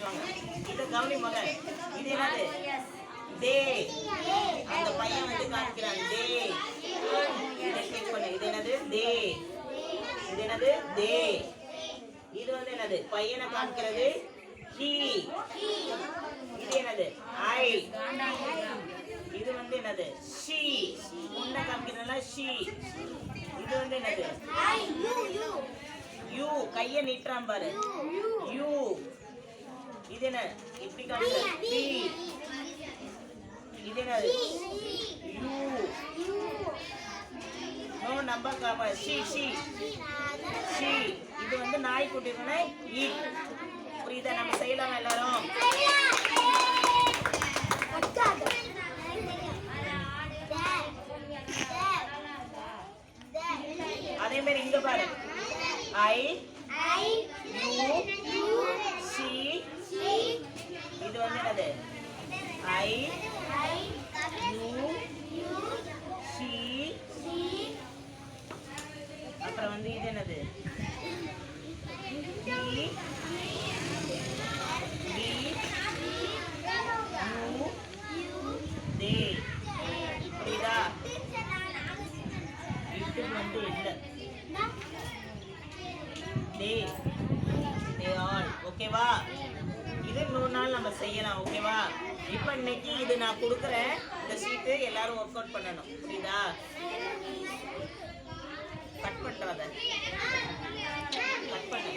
இங்கிட்டு வாங்க. இதை கவனி முதல். இது என்னது? தே. அந்த பையன் வந்து காமிக்கிறான் தே. இதை கிளிக் பண்ணு. இது என்னது? தே. இது என்னது? தே. இது வந்து என்னது? பையனை காமிக்கிறது ஹி. இது என்னது? ஐ. இது வந்து என்னது? ஷி. உன்னை காமிக்கிறதுனால ஷி. இது வந்து என்னது? யூ. கையை நீட்டுறான் பாரு. யூ. இது என்ன? இப்படி காமிக்கிற பி. இது என்னது? யூ. நோ நம்பர் காப்பா. ஷி ஷி ஷி. இது வந்து நாய்க்குட்டினா ஈட். புரியுதா? நம்ம செய்யலாம் எல்லாரும். அதே மாதிரி இங்க பாரு. ஐ யூ சி. இது வந்து என்னது? ஐ யூ சி. அப்புறம் வந்து இது என்னது? டி டி யூ தே. புரியுதா? இது வந்து இல்லை. They they all. ஓகேவா? இது 100 நாள் நம்ம செய்யலாம். ஓகேவா? இப்போ இன்னைக்கு இது நான் கொடுக்குறேன். இந்த ஷீட்டு எல்லாரும் ஒர்க் அவுட் பண்ணணும். புரியுதா? கட் பண்ணுறத கட் பண்ணு.